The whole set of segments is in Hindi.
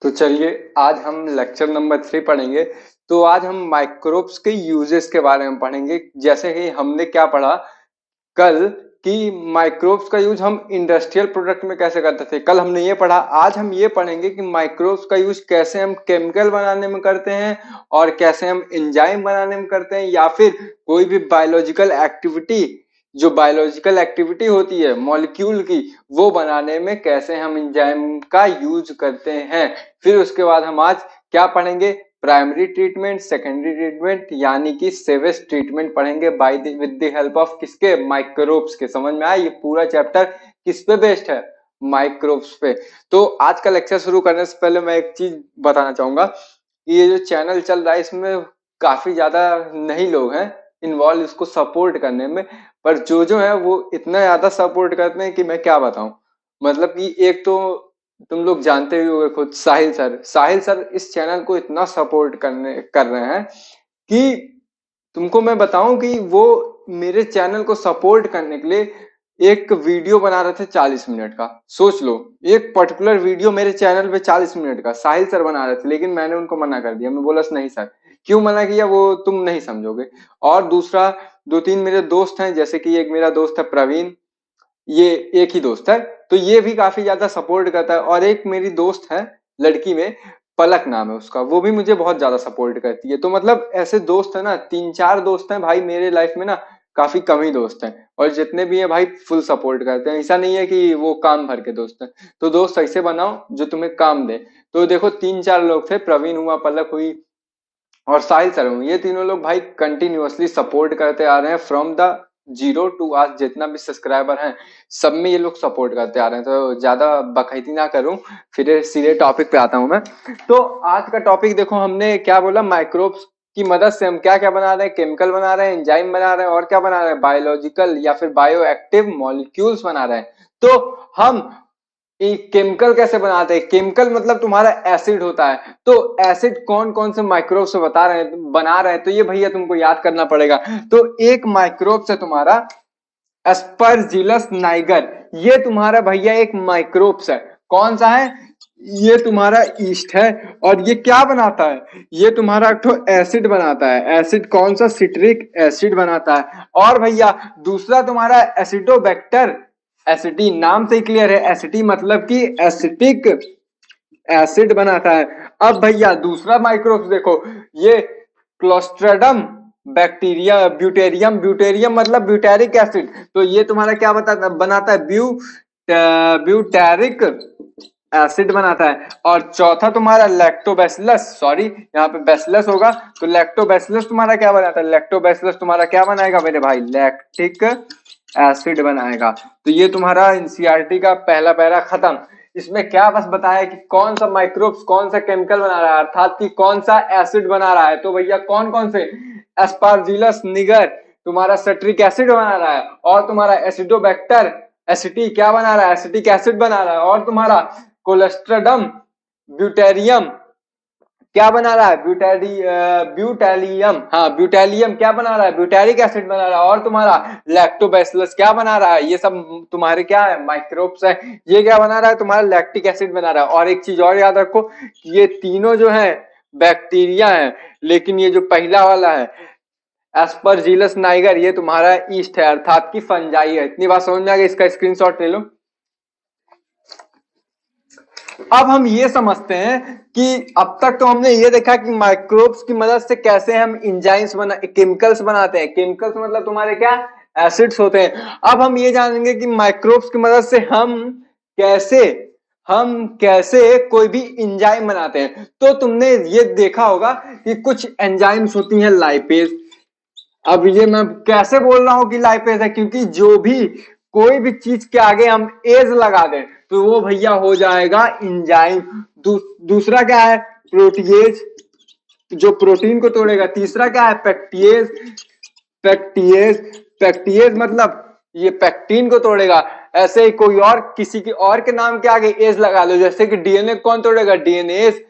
तो चलिए आज हम लेक्चर नंबर 3 पढ़ेंगे। तो आज हम माइक्रोब्स के यूजेस के बारे में पढ़ेंगे। जैसे कि हमने क्या पढ़ा कल कि माइक्रोब्स का यूज हम इंडस्ट्रियल प्रोडक्ट में कैसे करते थे, कल हमने ये पढ़ा। आज हम ये पढ़ेंगे कि माइक्रोब्स का यूज कैसे हम केमिकल बनाने में करते हैं और कैसे हम एंजाइम बनाने में करते हैं, या फिर कोई भी बायोलॉजिकल एक्टिविटी, जो बायोलॉजिकल एक्टिविटी होती है मॉलिक्यूल की, वो बनाने में कैसे हम एंजाइम का यूज करते हैं। फिर उसके बाद हम आज क्या पढ़ेंगे, प्राइमरी ट्रीटमेंट, सेकेंडरी ट्रीटमेंट, यानी कि सेवेज ट्रीटमेंट पढ़ेंगे by with the help of किसके, माइक्रोब्स के। समझ में आया ये पूरा चैप्टर किस पे बेस्ड है, माइक्रोब्स पे। तो आज का लेक्चर शुरू करने से पहले मैं एक चीज बताना चाहूंगा कि ये जो चैनल चल रहा है इसमें काफी ज्यादा नए लोग हैं इन्वॉल्व इसको सपोर्ट करने में, पर जो है वो इतना ज्यादा सपोर्ट करते हैं कि मैं क्या बताऊं। मतलब कि एक तो तुम लोग जानते ही होंगे खुद, साहिल सर इस चैनल को इतना सपोर्ट कर रहे हैं कि तुमको मैं बताऊं कि वो मेरे चैनल को सपोर्ट करने के लिए एक वीडियो बना रहे थे 40 मिनट का। सोच लो, एक पर्टिकुलर वीडियो मेरे चैनल पे 40 मिनट का साहिल सर बना रहे थे, लेकिन मैंने उनको मना कर दिया। मैं बोला नहीं सर, क्यों मना किया वो तुम नहीं समझोगे। और दूसरा, दो तीन मेरे दोस्त हैं, जैसे कि एक मेरा दोस्त है प्रवीण, ये एक ही दोस्त है, तो ये भी काफी ज्यादा सपोर्ट करता है। और एक मेरी दोस्त है लड़की में, पलक नाम है उसका, वो भी मुझे बहुत ज्यादा सपोर्ट करती है। तो मतलब ऐसे दोस्त है ना, 3-4 दोस्त हैं भाई मेरे लाइफ में ना, काफी कम ही दोस्त हैं, और जितने भी हैं भाई फुल सपोर्ट करते हैं। ऐसा नहीं है कि वो काम भर के दोस्त हैं। तो दोस्त ऐसे बनाओ जो तुम्हें काम दे। तो देखो 3-4 लोग थे, प्रवीण हुआ, पलक हुई और साहिल सर हुए। ये तीनों लोग भाई कंटिन्यूअसली सपोर्ट करते आ रहे हैं फ्रॉम द जीरो टू आज, जितना भी सब्सक्राइबर हैं सब में ये लोग सपोर्ट करते आ रहे हैं। तो ज्यादा बखैती ना करूं, फिर सीधे टॉपिक पे आता हूं मैं। तो आज का टॉपिक देखो, हमने क्या बोला, माइक्रोब्स की मदद से हम क्या क्या बना रहे हैं, केमिकल बना रहे हैं, एंजाइम बना रहे हैं, और क्या बना रहे हैं, बायोलॉजिकल या फिर बायो एक्टिव मॉलिक्यूल्स बना रहे हैं। तो हम केमिकल कैसे बनाते हैं, केमिकल मतलब तुम्हारा एसिड होता है। तो एसिड कौन कौन से माइक्रोब से बना रहे हैं, तो ये भैया तुमको याद करना पड़ेगा। तो एक माइक्रोब से तुम्हारा एस्परजिलस नाइगर, ये तुम्हारा भैया एक माइक्रोब्स है। कौन सा है, ये तुम्हारा ईस्ट है। और ये क्या बनाता है, ये तुम्हारा एक तो एसिड बनाता है। एसिड कौन सा, सिट्रिक एसिड बनाता है। और भैया दूसरा तुम्हारा एसिडोबैक्टर, एसिटी नाम से ही क्लियर है, एसिटी मतलब कि एसिटिक एसिड बनाता है। अब भैया दूसरा माइक्रोब्स देखो, ये क्लोस्ट्रेडम बैक्टीरिया, ब्यूटेरियम, ब्यूटेरियम मतलब ब्यूटेरिक एसिड। तो ये तुम्हारा क्या बनाता है, ब्यूटेरिक एसिड बनाता है। और चौथा तुम्हारा लैक्टोबैसिलस, सॉरी यहाँ पे बैसिलस होगा, तो लैक्टोबैसिलस तुम्हारा क्या बनाता है, लैक्टोबैसिलस तुम्हारा क्या बनाएगा मेरे भाई, लैक्टिक एसिड बनाएगा। तो ये तुम्हारा एनसीईआरटी का पहला पैरा खत्म। इसमें क्या बस बताया कि कौन सा माइक्रोब्स कौन सा केमिकल बना रहा है, अर्थात कि कौन सा एसिड बना रहा है। तो भैया कौन कौन से, एस्पार्जिलस निगर तुम्हारा सिट्रिक एसिड बना रहा है, और तुम्हारा एसिडोबैक्टर एसिटी क्या बना रहा है, एसिटिक एसिड बना रहा है, और तुम्हारा कोलेस्ट्रेडम ब्यूटेरियम क्या बना रहा है, ब्यूटेलियम, हाँ ब्यूटेलियम क्या बना रहा है, ब्यूटेरिक एसिड बना रहा है। और तुम्हारा लैक्टोबैसिलस क्या बना रहा है, ये सब तुम्हारे क्या है, माइक्रोब्स है। ये क्या बना रहा है, तुम्हारा लैक्टिक एसिड बना रहा है। और एक चीज और याद रखो, ये तीनों जो है बैक्टीरिया है, लेकिन ये जो पहला वाला है एस्परजिलस नाइगर, ये तुम्हारा ईस्ट है, अर्थात की फंजाई है। इतनी बात समझ में आ गई, इसका स्क्रीनशॉट ले लो। अब हम ये समझते हैं कि अब तक तो हमने ये देखा कि माइक्रोब्स की मदद से कैसे हम इंजाइम्स केमिकल्स बनाते हैं। केमिकल्स मतलब तुम्हारे क्या, एसिड्स होते हैं। अब हम ये जानेंगे कि माइक्रोब्स की मदद से हम कैसे कोई भी एंजाइम बनाते हैं। तो तुमने ये देखा होगा कि कुछ एंजाइम्स होती हैं लाइपेज। अब ये मैं कैसे बोल रहा हूं कि लाइपेज है, क्योंकि जो भी कोई भी चीज के आगे हम एज लगा दें तो वो भैया हो जाएगा इंजाइम। दूसरा क्या है, प्रोटीएज, जो प्रोटीन को तोड़ेगा। तीसरा क्या है, पेक्टिएज, पेक्टिएज मतलब ये पेक्टिन को तोड़ेगा। ऐसे ही कोई और किसी की और के नाम के आगे एज लगा लो, जैसे कि डीएनए कौन तोड़ेगा, डीएनएज,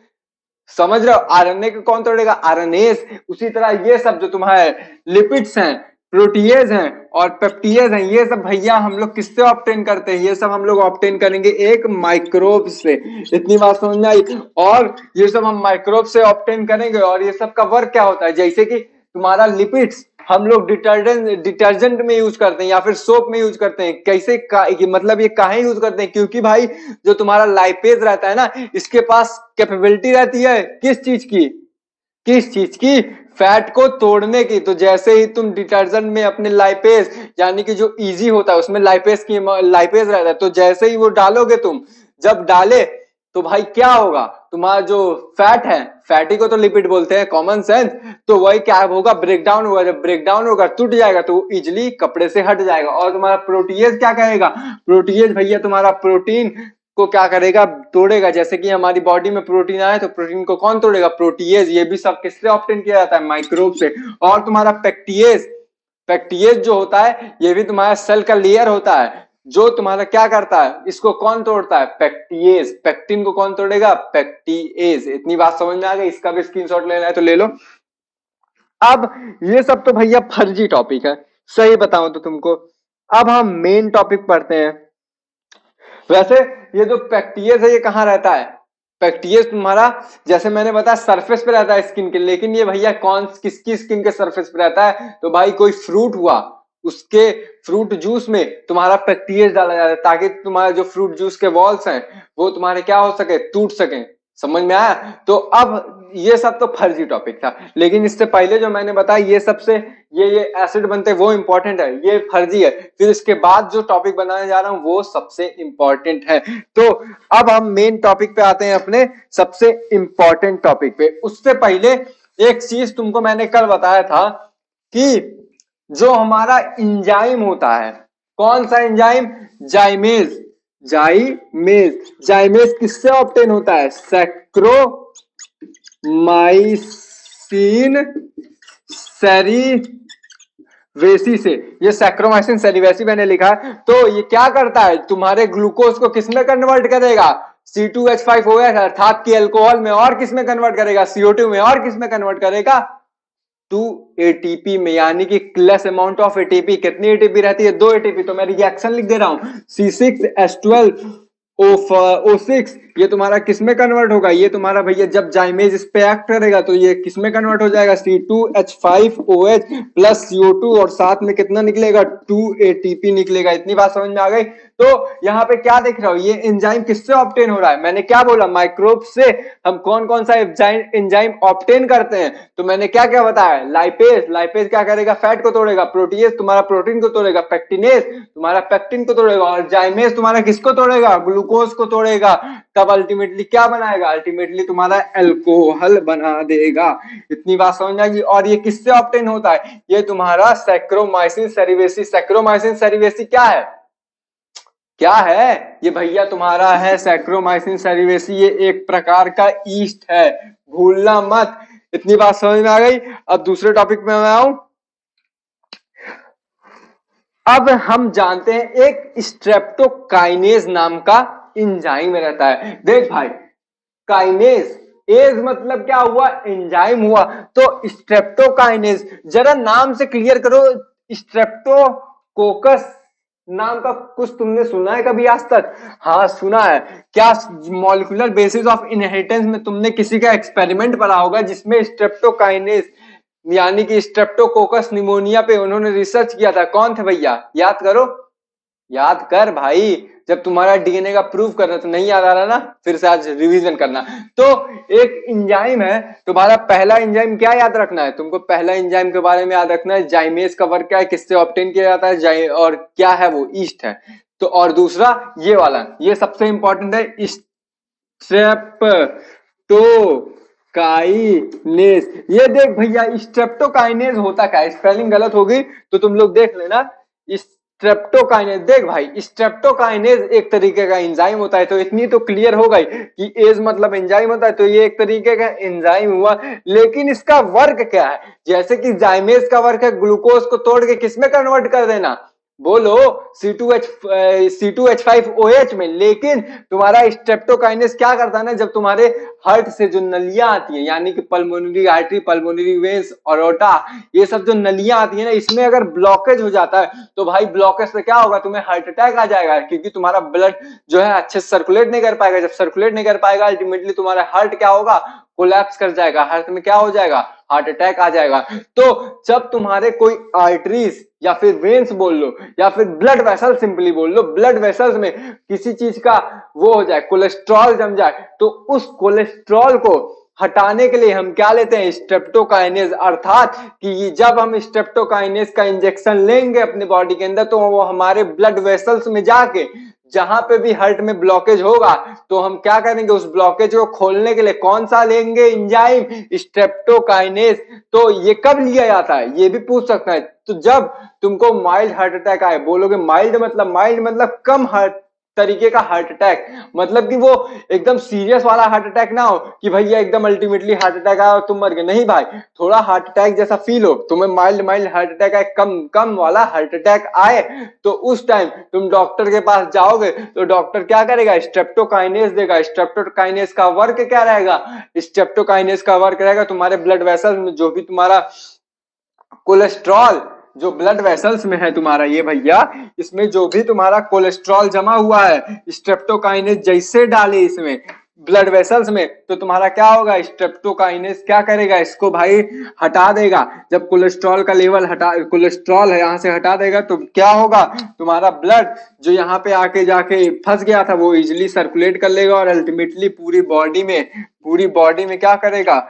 समझ रहे हो। आरएनए को कौन तोड़ेगा, आरएनएज। उसी तरह ये सब जो तुम्हारे लिपिड्स हैं, प्रोटीएज हैं और पेप्टीज हैं। ये सब भैया हम लोग किससे ऑब्टेन करते हैं? ये सब हम लोग ऑब्टेन करेंगे एक माइक्रोब से। इतनी बात समझ में आई? और ये सब हम माइक्रोब से ऑब्टेन करेंगे और ये सब का वर्क क्या होता है? जैसे कि तुम्हारा लिपिड्स हम लोग डिटर्जेंट में यूज करते हैं या फिर सोप में यूज करते हैं। कैसे मतलब ये काहे यूज करते हैं? क्योंकि भाई जो तुम्हारा लाइपेज रहता है ना, इसके पास कैपेबिलिटी रहती है किस चीज की? किस चीज की? फैट को तोड़ने की। तो जैसे ही तुम डिटर्जेंट में अपने लाइपेज यानी कि जो इजी होता है उसमें लाइपेज रहता है, तो जैसे ही वो डालोगे तुम, जब डाले तो भाई क्या होगा? तुम्हारा जो फैट है, फैटी को तो लिपिड बोलते हैं, कॉमन सेंस, तो वही क्या होगा? ब्रेकडाउन होगा। जब ब्रेकडाउन होगा, टूट जाएगा तो इजिली कपड़े से हट जाएगा। और तुम्हारा प्रोटीएज क्या करेगा? प्रोटीएज भैया तुम्हारा प्रोटीन को क्या करेगा? तोड़ेगा। जैसे कि हमारी बॉडी में प्रोटीन आए तो प्रोटीन को कौन तोड़ेगा? प्रोटीएज। ये भी सब किससे ऑब्टेन किया जाता है? माइक्रोब से। और तुम्हारा पेक्टीएज, पेक्टीएज जो होता है ये भी तुम्हारा सेल का लेयर होता है जो तुम्हारा क्या करता है? इसको कौन तोड़ता है? पेक्टीएज। पेक्टिन को कौन तोड़ेगा? पेक्टीएज। इतनी बात समझ में आ गई? इसका भी स्क्रीनशॉट लेना है तो ले लो। अब ये सब तो भैया फर्जी टॉपिक है, सही बताऊं तो तुमको। अब हम मेन टॉपिक पढ़ते हैं। वैसे ये जो पेक्टीएज है ये कहाँ रहता है? पेक्टीएज तुम्हारा जैसे मैंने बताया सरफेस पे रहता है स्किन के, लेकिन ये भैया कौन किसकी स्किन के सरफेस पे रहता है? तो भाई कोई फ्रूट हुआ, उसके फ्रूट जूस में तुम्हारा पेक्टीएज डाला जाता है ताकि तुम्हारा जो फ्रूट जूस के वॉल्स हैं वो तुम्हारे क्या हो सके? टूट सके। समझ में आया? तो अब ये सब तो फर्जी टॉपिक था, लेकिन इससे पहले जो मैंने बताया ये सबसे ये एसिड बनते हैं वो इंपॉर्टेंट है, ये फर्जी है। फिर इसके बाद जो टॉपिक बनाने जा रहा हूं वो सबसे इंपॉर्टेंट है। तो अब हम मेन टॉपिक पे आते हैं, अपने सबसे इंपॉर्टेंट टॉपिक पे। उससे पहले एक चीज तुमको मैंने कल बताया था कि जो हमारा इंजाइम होता है, कौन सा इंजाइम? जाइमेज। जाइमेज। जाइमेज किससे ऑब्टेन होता है? सैक्रोमाइसिन सेरीवेसी से। ये सैक्रोमाइसिन सेरीवेसी मैंने लिखा है। तो ये क्या करता है? तुम्हारे ग्लूकोज को किसमें कन्वर्ट करेगा? C2H5OH अर्थात की अल्कोहल में। और किसमें कन्वर्ट करेगा? CO2 में। और किसमें कन्वर्ट करेगा? 2 ATP में, यानी कि लेस अमाउंट ऑफ एटीपी। कितनी एटीपी रहती है? 2 एटीपी। तो मैं रिएक्शन लिख दे रहा हूं, C6H12O6 ये तुम्हारा किसमें कन्वर्ट होगा? ये तुम्हारा भैया जब जाइमेज इस पे एक्ट करेगा तो ये किसमें कन्वर्ट हो जाएगा? C2H5OH प्लस CO2 और साथ में कितना निकलेगा? 2 ATP निकलेगा। इतनी बात समझ में आ गई? तो यहाँ पे क्या देख रहा हूं? ये एंजाइम किससे ऑब्टेन हो रहा है? मैंने क्या बोला? माइक्रोब से हम कौन कौन सा एंजाइम ऑब्टेन करते हैं? तो मैंने क्या क्या बताया? लाइपेज। लाइपेज क्या करेगा? फैट को तोड़ेगा। प्रोटीएज तुम्हारा प्रोटीन को तोड़ेगा। पेक्टिनेज तुम्हारा पेक्टिन को तोड़ेगा। और जाइमेज तुम्हारा किसको तोड़ेगा? ग्लूकोज को तोड़ेगा। तब अल्टीमेटली क्या बनाएगा? अल्टीमेटली तुम्हारा अल्कोहल बना देगा। इतनी बात समझ आएगी? और ये किससे ऑब्टेन होता है? ये तुम्हारा सैक्रोमाइसिन सेरीवेसी। सैक्रोमाइसिन सेरीवेसी क्या है? क्या है ये भैया? तुम्हारा है सैक्रोमाइसिन सेरीवेसी। ये एक प्रकार का ईस्ट है, भूलना मत। इतनी बात समझ में आ गई? अब दूसरे टॉपिक में मैं आऊं। अब हम जानते हैं एक स्ट्रेप्टोकाइनेज नाम का एंजाइम रहता है। देख भाई, काइनेज, एज मतलब क्या हुआ? एंजाइम हुआ। तो स्ट्रेप्टोकाइनेज जरा नाम से क्लियर करो। स्ट्रेप्टोकोकस नाम का कुछ तुमने सुना है कभी आज तक? हाँ सुना है। क्या मॉलिक्यूलर बेसिस ऑफ इनहेरिटेंस में तुमने किसी का एक्सपेरिमेंट पढ़ा होगा जिसमें स्ट्रेप्टोकाइनेज यानी कि स्ट्रेप्टोकोकस निमोनिया पे उन्होंने रिसर्च किया था? कौन थे भैया? याद करो, याद कर भाई। जब तुम्हारा डीएनए का प्रूव करना तो नहीं याद आ रहा ना, फिर से आज रिवीजन करना। तो एक एंजाइम है तुम्हारा, पहला एंजाइम क्या याद रखना है तुमको? पहला एंजाइम के बारे में याद रखना है, जाइमेज का वर्क क्या है, किससे ऑब्टेन किया जाता है, और क्या है वो? ईस्ट है। तो और दूसरा ये वाला, ये सबसे इंपॉर्टेंट है, स्ट्रेप्टोकाइनेज। ये देख भैया, स्ट्रेप्टोकाइनेज होता क्या है? स्पेलिंग गलत हो गई तो तुम लोग देख लेना। स्ट्रेप्टोकाइनेज, देख भाई, स्ट्रेप्टोकाइनेज एक तरीके का एंजाइम होता है। तो इतनी तो क्लियर हो गई कि एज मतलब एंजाइम होता है, तो ये एक तरीके का एंजाइम हुआ। लेकिन इसका वर्क क्या है? जैसे कि जाइमेज का वर्क है ग्लूकोज को तोड़ के किसमें कन्वर्ट कर देना? बोलो C2H5OH में। लेकिन तुम्हारा स्ट्रेप्टोकाइनेस क्या करता है ना, जब तुम्हारे हार्ट से जो नलियां आती हैं, यानी कि pulmonary artery, pulmonary veins, aorta, ये सब जो नलियां आती है ना, इसमें अगर ब्लॉकेज हो जाता है तो भाई ब्लॉकेज से क्या होगा, तुम्हें हार्ट अटैक आ जाएगा, क्योंकि तुम्हारा ब्लड जो है अच्छे से सर्कुलेट नहीं कर पाएगा। जब सर्कुलेट नहीं कर पाएगा, अल्टीमेटली तुम्हारा हार्ट क्या होगा, कोलैप्स कर जाएगा, हार्ट में क्या हो जाएगा, हार्ट अटैक आ जाएगा। तो जब तुम्हारे कोई आर्टरीज या फिर वेन्स बोल लो या फिर ब्लड वेसल, सिंपली बोल लो, ब्लड वेसल्स में किसी चीज का वो हो जाए, कोलेस्ट्रॉल जम जाए, तो उस कोलेस्ट्रॉल को हटाने के लिए हम क्या लेते हैं, स्ट्रेप्टोकाइनेज। अर्थात कि जब हम स्ट्रेप्टोकाइनेज का इंजेक्शन लेंगे अपने बॉडी के अंदर, तो वो हमारे ब्लड वेसल्स में जाके जहां पे भी हार्ट में ब्लॉकेज होगा, तो हम क्या करेंगे, उस ब्लॉकेज को खोलने के लिए कौन सा लेंगे, एंजाइम, स्ट्रेप्टोकाइनेज। तो ये कब लिया जाता है, ये भी पूछ सकता है। तो जब तुमको माइल्ड हार्ट अटैक आए, बोलोगे माइल्ड मतलब कम हार्ट तरीके का हार्ट अटैक, मतलब कि वो एकदम सीरियस वाला हार्ट अटैक ना हो कि भैया एकदम अल्टीमेटली हार्ट अटैक आया और तुम मर गए, नहीं भाई, थोड़ा हार्ट अटैक जैसा फील हो, तुम्हें माइल्ड हार्ट अटैक आए, कम कम वाला हार्ट अटैक आए, तो उस टाइम तुम डॉक्टर के पास जाओगे, तो डॉक्टर क्या करेगा, स्ट्रेप्टोकाइनेज देगा। स्ट्रेप्टोकाइनेज का वर्क क्या रहेगा, स्ट्रेप्टोकाइनेज का वर्क रहेगा तुम्हारे ब्लड वेसल में जो भी तुम्हारा कोलेस्ट्रॉल, जो ब्लड वेसल्स में है तुम्हारा ये भैया, इसमें जो भी तुम्हारा कोलेस्ट्रॉल जमा हुआ है, स्ट्रेप्टोकाइनेज जैसे डाले इसमें ब्लड वेसल्स में, तो तुम्हारा क्या होगा, स्ट्रेप्टोकाइनेज क्या करेगा, इसको भाई हटा देगा। जब कोलेस्ट्रॉल का लेवल कोलेस्ट्रॉल है यहाँ से हटा देगा, तो क्या होगा, तुम्हारा ब्लड जो यहाँ पे आके जाके फंस गया था, वो इजिली सर्कुलेट कर लेगा और अल्टीमेटली पूरी बॉडी में क्या करेगा,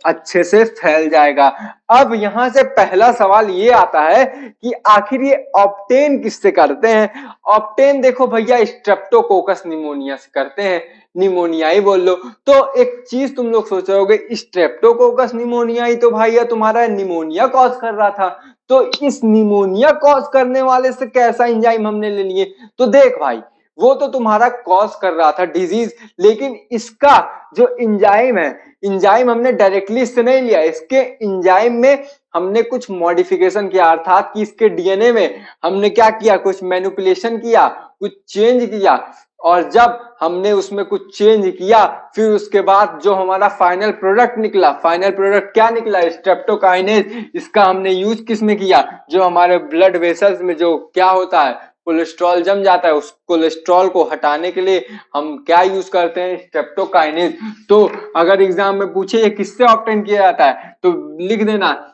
अच्छे से फैल जाएगा। अब यहां से पहला सवाल ये आता है कि आखिर ये ऑब्टेन किससे करते हैं। ऑब्टेन देखो भैया, स्ट्रेप्टोकोकस निमोनिया से करते हैं, निमोनिया ही बोल लो। तो एक चीज तुम लोग सोच रहे होगे, स्ट्रेप्टोकोकस निमोनिया ही तो भैया तुम्हारा निमोनिया कॉज कर रहा था, तो इस निमोनिया कॉज करने वाले से कैसा एंजाइम हमने ले लिए। तो देख भाई, वो तो तुम्हारा कॉज कर रहा था डिजीज, लेकिन इसका जो एंजाइम है, एंजाइम हमने डायरेक्टली इससे नहीं लिया, इसके एंजाइम में हमने कुछ मॉडिफिकेशन किया, अर्थात कि इसके डीएनए में हमने क्या किया, कुछ मैनिपुलेशन किया, कुछ चेंज किया। और जब हमने उसमें कुछ चेंज किया, फिर उसके बाद जो हमारा फाइनल प्रोडक्ट निकला, फाइनल प्रोडक्ट क्या निकला, स्ट्रेप्टोकाइनेज। इसका हमने यूज किस में किया, जो हमारे ब्लड वेसल्स में जो क्या होता है, कोलेस्ट्रॉल जम जाता है, उस कोलेस्ट्रॉल को हटाने के लिए हम क्या यूज करते हैं, स्ट्रेप्टोकाइनेज। तो अगर एग्जाम में पूछे ये किससे ऑब्टेन किया जाता है, तो लिख देना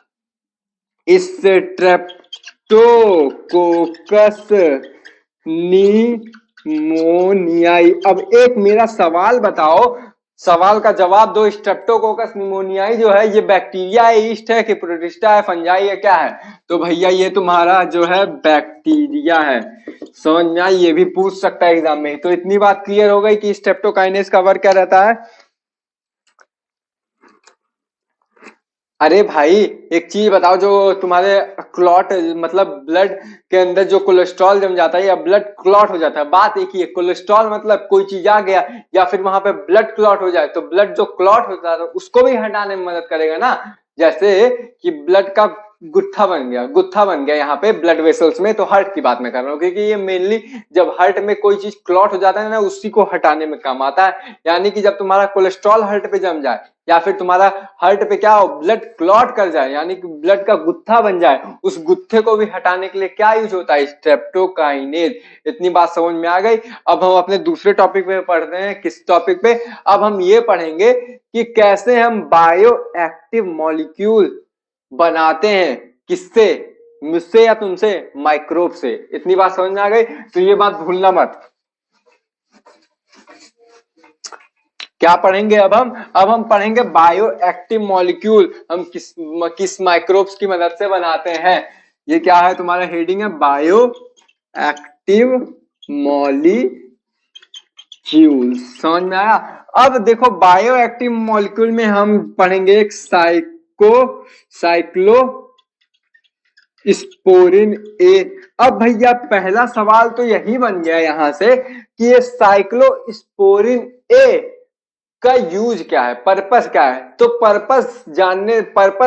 स्ट्रेप्टोकोकस निमोनियाई। अब एक मेरा सवाल बताओ, सवाल का जवाब दो, स्ट्रेप्टोकोकस निमोनियाई जो है ये बैक्टीरिया है, ईस्ट है कि प्रोटिस्टा है, फंजाई है, क्या है। तो भैया ये तुम्हारा जो है बैक्टीरिया है, समझ में आई, ये भी पूछ सकता है एग्जाम में। तो इतनी बात क्लियर हो गई कि स्ट्रेप्टोकाइनेज का वर्क क्या रहता है। अरे भाई एक चीज बताओ, जो तुम्हारे क्लॉट मतलब ब्लड के अंदर जो कोलेस्ट्रॉल जम जाता है या ब्लड क्लॉट हो जाता है, बात एक ही है, कोलेस्ट्रॉल मतलब कोई चीज आ गया या फिर वहां पे ब्लड क्लॉट हो जाए, तो ब्लड जो क्लॉट होता है उसको भी हटाने में मदद करेगा ना। जैसे कि ब्लड का गुत्था बन गया यहाँ पे ब्लड वेसल्स में, तो हार्ट की बात मैं कर रहा हूँ, क्योंकि ये मेनली जब हार्ट में कोई चीज क्लॉट हो जाता है ना, उसी को हटाने में काम आता है। यानी कि जब तुम्हारा कोलेस्ट्रॉल हार्ट पे जम जाए या फिर तुम्हारा हार्ट पे क्या हो, ब्लड क्लॉट कर जाए, यानी कि ब्लड का गुत्था बन जाए, उस गुत्थे को भी हटाने के लिए क्या यूज होता है, स्ट्रेप्टोकाइनेज। इतनी बात समझ में आ गई। अब हम अपने दूसरे टॉपिक पे पढ़ते हैं। किस टॉपिक पे, अब हम ये पढ़ेंगे कि कैसे हम बायो एक्टिव मॉलिक्यूल बनाते हैं, किससे, मुझसे या तुमसे, माइक्रोब से। इतनी बात समझ में आ गई, तो ये बात भूलना मत। क्या पढ़ेंगे अब हम पढ़ेंगे बायो एक्टिव मॉलिक्यूल, हम किस माइक्रोब्स की मदद से बनाते हैं। ये क्या है, तुम्हारा हेडिंग है बायो एक्टिव मॉलिक्यूल, समझ में आया। अब देखो बायो एक्टिव मॉलिक्यूल में हम पढ़ेंगे एक साइक्लो स्पोरिन ए। अब भैया पहला सवाल तो यही बन गया यहां से कि ये साइक्लोस्पोरिन ए का यूज क्या है, पर्पस क्या है। तो पर्पस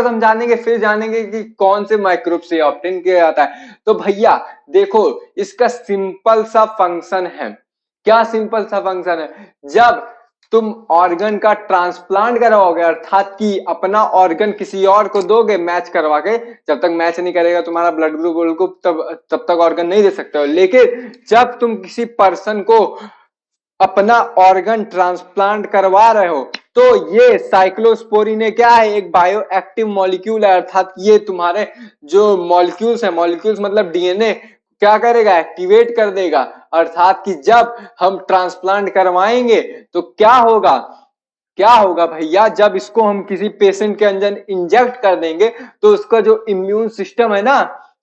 हम जानेंगे, फिर जानेंगे कि कौन से माइक्रोब से ऑब्टेन किया जाता है। तो भैया देखो, इसका सिंपल सा फंक्शन है। क्या सिंपल सा फंक्शन है? जब तुम ऑर्गन का ट्रांसप्लांट करवाओगे, अर्थात कि अपना ऑर्गन किसी और को दोगे मैच करवा के, जब तक मैच नहीं करेगा तुम्हारा ब्लड ग्रुप तब तक ऑर्गन नहीं दे सकते हो। लेकिन जब तुम किसी पर्सन को अपना ऑर्गन ट्रांसप्लांट करवा रहे हो, तो ये साइक्लोस्पोरिन क्या है? एक बायो एक्टिव मॉलिक्यूल है, अर्थात ये तुम्हारे जो मॉलिक्यूल्स है, मॉलिक्यूल्स मतलब डीएनए क्या करेगा? एक्टिवेट कर देगा। अर्थात कि जब हम ट्रांसप्लांट करवाएंगे तो क्या होगा? क्या होगा भैया, जब इसको हम किसी पेशेंट के अंदर इंजेक्ट कर देंगे तो उसका जो इम्यून सिस्टम है ना,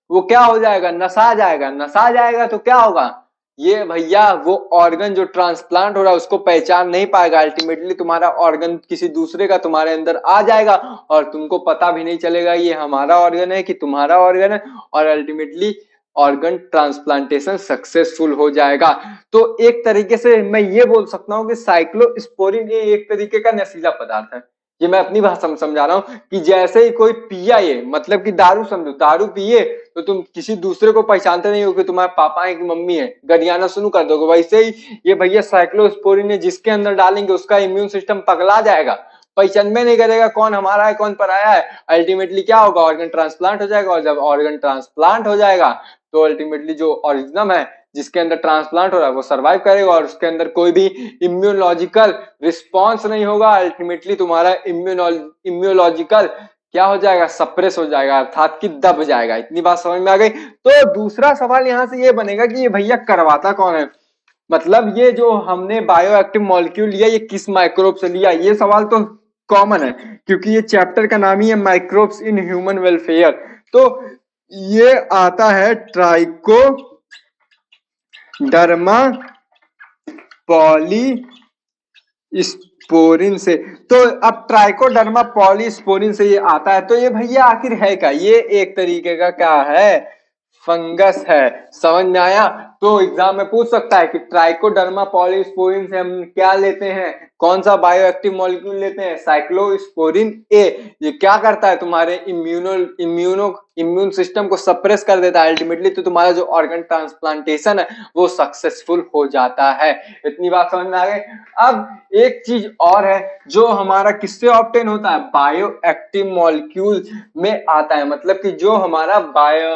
वो क्या हो जाएगा? नसा जाएगा। नसा जाएगा तो क्या होगा? ये भैया वो ऑर्गन जो ट्रांसप्लांट हो रहा है उसको पहचान नहीं पाएगा। अल्टीमेटली तुम्हारा ऑर्गन किसी दूसरे का तुम्हारे अंदर आ जाएगा और तुमको पता भी नहीं चलेगा ये हमारा ऑर्गन है कि तुम्हारा ऑर्गन है, और अल्टीमेटली ऑर्गन ट्रांसप्लांटेशन सक्सेसफुल हो जाएगा। तो एक तरीके से मैं ये बोल सकता हूँ कि साइक्लोस्पोरिन ये एक तरीके का नशीला पदार्थ है। ये मैं अपनी भाषा में समझा रहा हूँ कि जैसे ही कोई पिया, ये मतलब कि दारू समझो, दारू पिए तो तुम किसी दूसरे को पहचानते नहीं हो कि तुम्हारे पापा है कि मम्मी है, गरियाना शुरू कर दोगे। वैसे ही ये भैया साइक्लोस्पोरिन है, जिसके अंदर डालेंगे उसका इम्यून सिस्टम पगला जाएगा, पहचान में नहीं करेगा कौन हमारा है कौन पराया है। अल्टीमेटली क्या होगा? ऑर्गन ट्रांसप्लांट हो जाएगा, और जब ऑर्गन ट्रांसप्लांट हो जाएगा तो अल्टीमेटली जो ऑर्गेनिज्म है जिसके अंदर ट्रांसप्लांट हो रहा है वो सरवाइव करेगा, और उसके अंदर कोई भी इम्यूनोलॉजिकल रिस्पॉन्स नहीं होगा। अल्टीमेटली तुम्हारा इम्यूनोलॉजिकल क्या हो जाएगा? सप्रेस हो जाएगा, अर्थात कि दब जाएगा। इतनी बात समझ में आ गई। तो दूसरा सवाल यहां से ये बनेगा कि ये भैया करवाता कौन है, मतलब ये जो हमने बायो एक्टिव मॉलिक्यूल लिया ये किस माइक्रोब से लिया? ये सवाल तो कॉमन है क्योंकि ये चैप्टर का नाम ही है माइक्रोब्स इन ह्यूमन वेलफेयर। तो ये आता है ट्राइकोडर्मा पॉलीस्पोरिन से। तो अब ट्राइकोडर्मा पॉलीस्पोरिन से ये आता है, तो ये भैया आखिर है क्या? ये एक तरीके का क्या है? फंगस है। समझ में आया? तो एग्जाम में पूछ सकता है कि ट्राइकोडर्मा पॉलीस्पोरिन से हम क्या लेते हैं, कौन सा बायोएक्टिव मॉलिक्यूल लेते हैं? साइक्लोस्पोरिन ए। ये क्या करता है? तुम्हारे इम्यून सिस्टम को सप्रेस कर देता है। अल्टीमेटली तो तुम्हारा जो ऑर्गन ट्रांसप्लांटेशन है वो सक्सेसफुल हो जाता है। इतनी बात समझ में आ गई। अब एक चीज और है जो हमारा किससे ऑब्टेन होता है? बायोएक्टिव मॉलिक्यूल में आता है, मतलब कि जो हमारा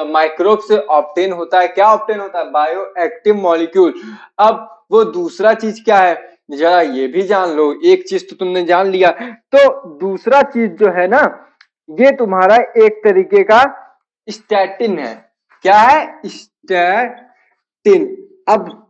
माइक्रोब से ऑब्टेन होता है। क्या ऑब्टेन होता है? Bioactive molecule. अब वो दूसरा चीज क्या है, जरा ये भी जान लो। एक चीज तो तुमने जान लिया, तो दूसरा चीज जो है ना, ये तुम्हारा एक तरीके का स्टैटिन है। क्या है? स्टैटिन। अब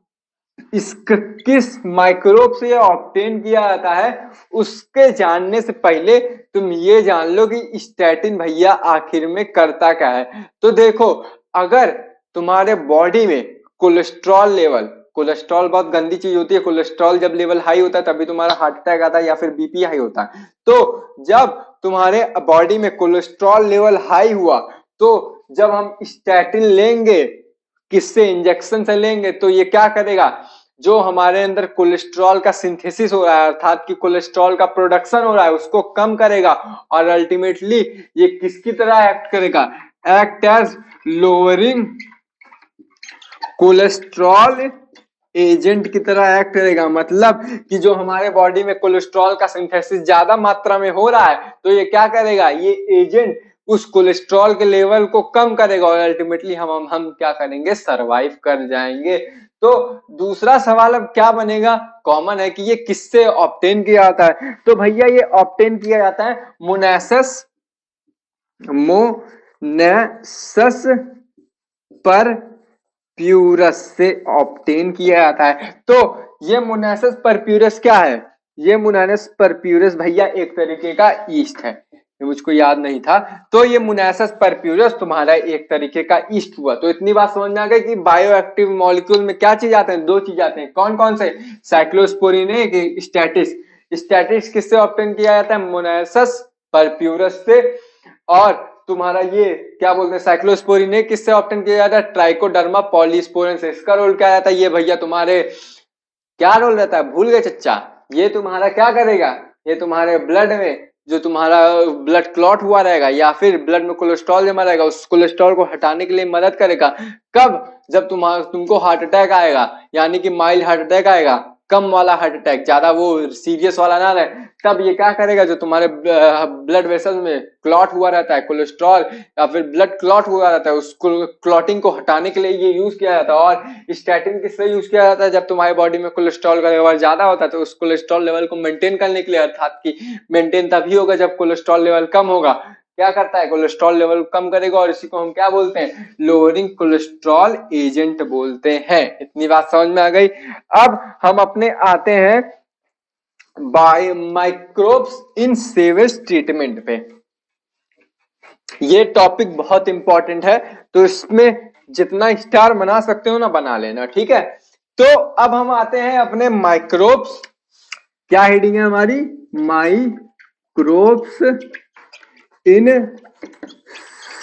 इसका किस माइक्रोब से ऑब्टेन किया जाता है उसके जानने से पहले तुम ये जान लो कि स्टैटिन भैया आखिर में करता क्या है। तो देखो, अगर तुम्हारे बॉडी में कोलेस्ट्रॉल लेवल, कोलेस्ट्रॉल बहुत गंदी चीज होती है, कोलेस्ट्रॉल जब लेवल हाई होता है तभी तुम्हारा हार्ट अटैक आता है या फिर बीपी हाई होता है। तो जब तुम्हारे बॉडी में कोलेस्ट्रॉल लेवल हाई हुआ, तो जब हम स्टैटिन लेंगे, किससे? इंजेक्शन से लेंगे, तो ये क्या करेगा? जो हमारे अंदर कोलेस्ट्रॉल का सिंथेसिस हो रहा है, अर्थात कि कोलेस्ट्रॉल का प्रोडक्शन हो रहा है, उसको कम करेगा, और अल्टीमेटली ये किसकी तरह एक्ट करेगा? Act as lowering cholesterol agent की तरह एक्ट करेगा। मतलब कि जो हमारे बॉडी में कोलेस्ट्रॉल का सिंथेसिस ज्यादा मात्रा में हो रहा है, तो ये क्या करेगा? ये एजेंट उस कोलेस्ट्रॉल के लेवल को कम करेगा, और अल्टीमेटली हम क्या करेंगे? सरवाइव कर जाएंगे। तो दूसरा सवाल अब क्या बनेगा? कॉमन है कि ये किससे ऑब्टेन किया जाता है? तो भैया ये ऑब्टेन किया जाता है मोनेसस पर प्यूरस से ऑब्टेन किया जाता है। तो ये मोनेसस परप्यूरस क्या है? ये मोनेसस परप्यूरस भैया एक तरीके का ईस्ट है, ये मुझको याद नहीं था। तो ये मोनेसस परप्यूरस तुम्हारा एक तरीके का ईस्ट हुआ। तो इतनी बात समझ में आ गई कि बायोएक्टिव मॉलिक्यूल में क्या चीज आते हैं? दो चीज आते हैं। कौन कौन से? साइक्लोस्पोरिन है, स्टैटिस। स्टैटिस किससे ऑब्टेन किया जाता है? मोनेसस परप्यूरस से। और तुम्हारा ये क्या बोलते हैं? साइक्लोस्पोरिन है, किससे ऑब्टेन किया जाता है? ट्राइकोडर्मा पॉलीस्पोरिन से। इसका रोल क्या रहता है? ये भैया तुम्हारे क्या रोल रहता है? भूल गए चच्चा? ये तुम्हारा क्या करेगा, ये तुम्हारे ब्लड में जो तुम्हारा ब्लड क्लॉट हुआ रहेगा या फिर ब्लड में कोलेस्ट्रॉल जमा रहेगा उस कोलेस्ट्रॉल को हटाने के लिए मदद करेगा। कब, जब तुमको हार्ट अटैक आएगा, यानी कि माइल्ड हार्ट अटैक आएगा, कम वाला हार्ट अटैक, ज्यादा वो सीरियस वाला ना रहे, तब ये क्या करेगा, जो तुम्हारे ब्लड वेसल में क्लॉट हुआ रहता है कोलेस्ट्रॉल या फिर ब्लड क्लॉट हुआ रहता है, उस क्लॉटिंग को हटाने के लिए ये यूज किया जाता है। और स्टैटिन किससे यूज किया जाता है, जब तुम्हारे बॉडी में कोलेस्ट्रॉल का लेवल ज्यादा होता है तो उस कोलेस्ट्रॉल लेवल को मेंटेन करने के लिए, अर्थात कि मेंटेन तभी होगा जब कोलेस्ट्रॉल लेवल कम होगा। क्या करता है, कोलेस्ट्रॉल लेवल कम करेगा और इसी को हम क्या बोलते हैं, लोअरिंग कोलेस्ट्रॉल एजेंट बोलते हैं। इतनी बात समझ में आ गई। अब हम अपने आते हैं by microbes in sewage treatment पे। ये टॉपिक बहुत इंपॉर्टेंट है, तो इसमें जितना स्टार बना सकते हो ना बना लेना, ठीक है। तो अब हम आते हैं अपने माइक्रोब्स, क्या हेडिंग है हमारी, माइक्रोब्स इन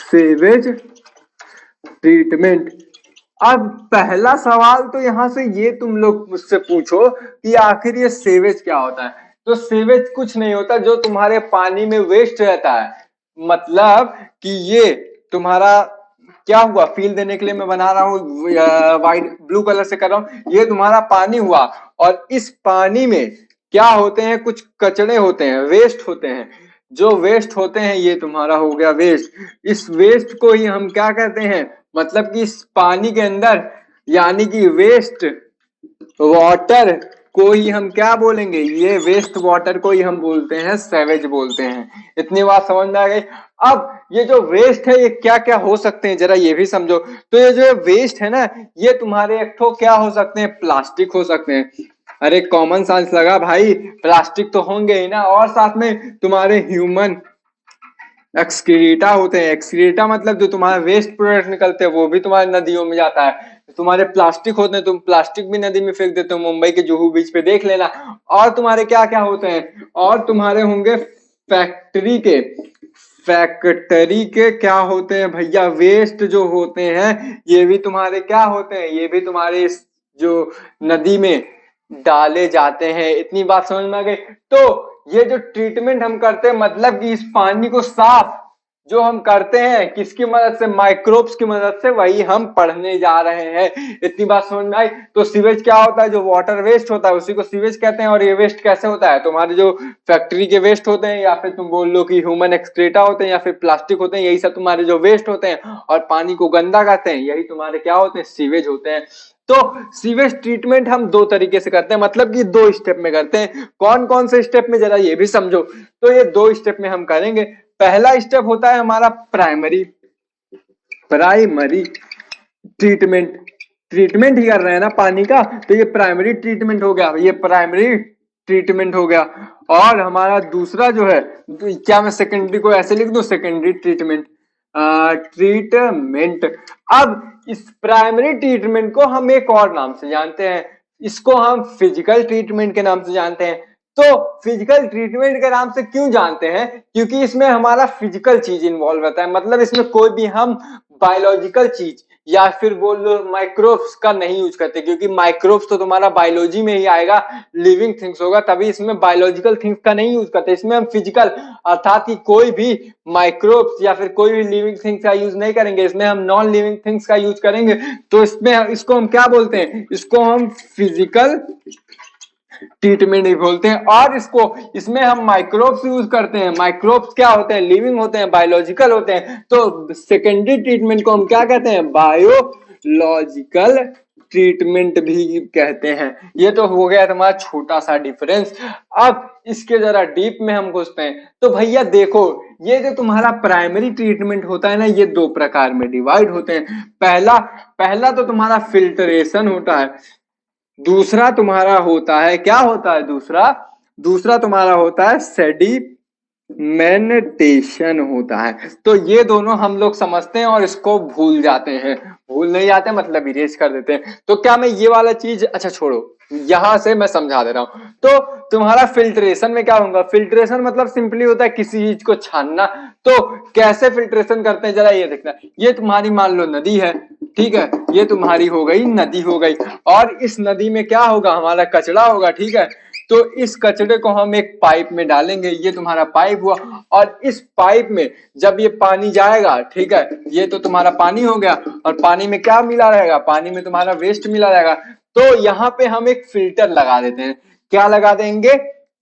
सीवेज ट्रीटमेंट। अब पहला सवाल तो यहां से ये तुम लोग मुझसे पूछो कि आखिर ये सीवेज क्या होता है। तो सीवेज कुछ नहीं होता, जो तुम्हारे पानी में वेस्ट रहता है, मतलब कि ये तुम्हारा क्या हुआ, फील देने के लिए मैं बना रहा हूँ, वाइट ब्लू कलर से कर रहा हूँ, ये तुम्हारा पानी हुआ और इस पानी में क्या होते हैं, कुछ कचड़े होते हैं, वेस्ट होते हैं। जो वेस्ट होते हैं ये तुम्हारा हो गया वेस्ट। इस वेस्ट को ही हम क्या कहते हैं, मतलब कि इस पानी के अंदर, यानी कि वेस्ट वाटर को ही हम क्या बोलेंगे, ये वेस्ट वाटर को ही हम बोलते हैं सेवेज बोलते हैं। इतनी बात समझ में आ गई। अब ये जो वेस्ट है ये क्या क्या हो सकते हैं जरा ये भी समझो। तो ये जो वेस्ट है ना, ये तुम्हारे एक ठो क्या हो सकते हैं, प्लास्टिक हो सकते हैं। अरे कॉमन सेंस लगा भाई, प्लास्टिक तो होंगे ही ना, और साथ में तुम्हारे ह्यूमन एक्सक्रीटा होते हैं। एक्सक्रीटा मतलब जो तुम्हारे वेस्ट प्रोडक्ट निकलते हैं वो भी तुम्हारे नदियों में जाता है। तुम्हारे प्लास्टिक होते हैं, तुम प्लास्टिक भी नदी में फेंक देते हो, मुंबई के जुहू बीच पे देख लेना। और तुम्हारे क्या क्या होते हैं, और तुम्हारे होंगे फैक्ट्री के, फैक्ट्री के क्या होते हैं भैया, वेस्ट जो होते हैं ये भी तुम्हारे क्या होते हैं, ये भी तुम्हारे जो नदी में डाले जाते हैं। इतनी बात समझ में आ गई। तो ये जो ट्रीटमेंट हम करते हैं, मतलब कि इस पानी को साफ जो हम करते हैं किसकी मदद से, माइक्रोब्स की मदद से, वही हम पढ़ने जा रहे हैं। इतनी बात समझ में आई। तो सीवेज क्या होता है, जो वाटर वेस्ट होता है उसी को सीवेज कहते हैं। और ये वेस्ट कैसे होता है, तुम्हारे जो फैक्ट्री के वेस्ट होते हैं, या फिर तुम बोल लो कि ह्यूमन एक्सक्रीटा होते हैं, या फिर प्लास्टिक होते हैं, यही सब तुम्हारे जो वेस्ट होते हैं और पानी को गंदा करते हैं, यही तुम्हारे क्या होते हैं, सीवेज होते हैं। तो सीवेज ट्रीटमेंट हम दो तरीके से करते हैं, मतलब कि दो स्टेप में करते हैं। कौन कौन से स्टेप में, जरा ये भी समझो। तो ये दो स्टेप में हम करेंगे। पहला स्टेप होता है हमारा प्राइमरी ट्रीटमेंट। ट्रीटमेंट ही कर रहे हैं ना पानी का, तो ये प्राइमरी ट्रीटमेंट हो गया, ये प्राइमरी ट्रीटमेंट हो गया। और हमारा दूसरा जो है, क्या मैं सेकेंडरी को ऐसे लिख दूं, सेकेंडरी ट्रीटमेंट। अब इस प्राइमरी ट्रीटमेंट को हम एक और नाम से जानते हैं, इसको हम फिजिकल ट्रीटमेंट के नाम से जानते हैं। तो फिजिकल ट्रीटमेंट के नाम से क्यों जानते हैं, क्योंकि इसमें हमारा फिजिकल चीज इन्वॉल्व रहता है, मतलब इसमें कोई भी हम बायोलॉजिकल चीज या फिर बोल लो माइक्रोब्स का नहीं यूज करते, क्योंकि माइक्रोब्स तो तुम्हारा बायोलॉजी में ही आएगा, लिविंग थिंग्स होगा, तभी इसमें बायोलॉजिकल थिंग्स का नहीं यूज करते। इसमें हम फिजिकल, अर्थात कि कोई भी माइक्रोब्स या फिर कोई भी लिविंग थिंग्स का यूज नहीं करेंगे, इसमें हम नॉन लिविंग थिंग्स का यूज करेंगे। तो इसमें इसको हम क्या बोलते हैं, इसको हम फिजिकल ट्रीटमेंट ही बोलते हैं। और इसमें हम माइक्रोब्स यूज करते हैं। माइक्रोब्स क्या होते हैं, लिविंग होते हैं, बायोलॉजिकल होते हैं। तो सेकेंडरी ट्रीटमेंट को हम क्या कहते हैं, बायोलॉजिकल ट्रीटमेंट भी कहते हैं। ये तो हो गया तुम्हारा छोटा सा डिफरेंस। अब इसके जरा डीप में हम घुसते हैं। तो भैया देखो, ये जो तुम्हारा प्राइमरी ट्रीटमेंट होता है ना, ये दो प्रकार में डिवाइड होते हैं। पहला तो तुम्हारा फिल्ट्रेशन होता है, दूसरा तुम्हारा होता है, क्या होता है दूसरा तुम्हारा होता है सेडिमेंटेशन होता है। तो ये दोनों हम लोग समझते हैं और इसको भूल जाते हैं, भूल नहीं जाते मतलब इरेज कर देते हैं। तो क्या मैं ये वाला चीज, अच्छा छोड़ो, यहां से मैं समझा दे रहा हूं। तो तुम्हारा फिल्ट्रेशन में क्या होगा, फिल्ट्रेशन मतलब सिंपली होता है किसी चीज को छानना। तो कैसे फिल्ट्रेशन करते हैं जरा ये देखना। ये तुम्हारी मान लो नदी है, ठीक है, ये तुम्हारी हो गई नदी हो गई, और इस नदी में क्या होगा, हमारा कचरा होगा, ठीक है। तो इस कचरे को हम एक पाइप में डालेंगे, ये तुम्हारा पाइप हुआ, और इस पाइप में जब ये पानी जाएगा, ठीक है, ये तो तुम्हारा पानी हो गया, और पानी में क्या मिला रहेगा, पानी में तुम्हारा वेस्ट मिला रहेगा। तो यहाँ पे हम एक फिल्टर लगा देते हैं। क्या लगा देंगे,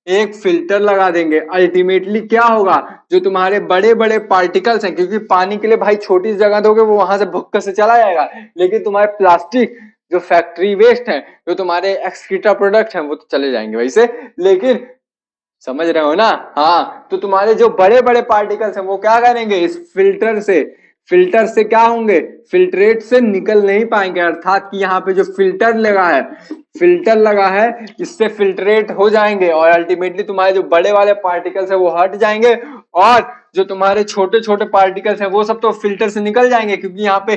एक फिल्टर लगा देंगे। अल्टीमेटली क्या होगा, जो तुम्हारे बड़े बड़े पार्टिकल्स हैं, क्योंकि पानी के लिए भाई छोटी जगह दोगे वो वहां से भुक्कर से चला जाएगा, लेकिन तुम्हारे प्लास्टिक जो फैक्ट्री वेस्ट है, जो तुम्हारे एक्सक्रीटा प्रोडक्ट हैं, वो तो चले जाएंगे वैसे, लेकिन समझ रहे हो ना। हाँ, तो तुम्हारे जो बड़े बड़े पार्टिकल्स हैं वो क्या करेंगे, इस फिल्टर से क्या होंगे, फिल्ट्रेट से निकल नहीं पाएंगे, अर्थात कि यहाँ पे जो फिल्टर लगा है इससे फिल्ट्रेट हो जाएंगे, और अल्टीमेटली तुम्हारे जो बड़े वाले पार्टिकल्स है वो हट जाएंगे, और जो तुम्हारे छोटे छोटे पार्टिकल्स है वो सब तो फिल्टर से निकल जाएंगे, क्योंकि यहाँ पे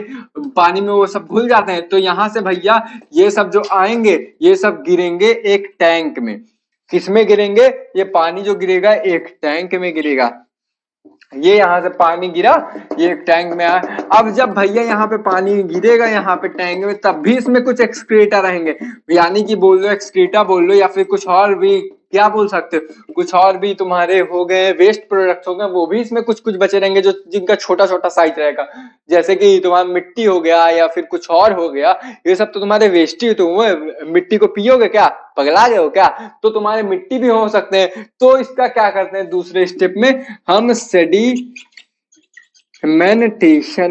पानी में वो सब घुल जाते हैं। तो यहाँ से भैया ये सब जो आएंगे ये सब गिरेंगे एक टैंक में। किसमें गिरेंगे, ये पानी जो गिरेगा एक टैंक में गिरेगा। ये यहाँ से पानी गिरा, ये एक टैंक में आया। अब जब भैया यहाँ पे पानी गिरेगा यहाँ पे टैंक में, तब भी इसमें कुछ एक्सक्रीटा रहेंगे, यानी कि बोल लो एक्सक्रीटा बोल लो, या फिर कुछ और भी क्या बोल सकते हो, कुछ और भी तुम्हारे हो गए वेस्ट प्रोडक्ट्स हो गए, वो भी इसमें कुछ कुछ बचे रहेंगे, जो जिनका छोटा छोटा साइज रहेगा, जैसे कि तुम्हारा मिट्टी हो गया या फिर कुछ और हो गया, ये सब तो तुम्हारे वेस्ट ही। तो मिट्टी को पियोगे क्या, पगला गए हो क्या, तो तुम्हारे मिट्टी भी हो सकते हैं। तो इसका क्या करते हैं, दूसरे स्टेप में हम सेडिमेंटेशन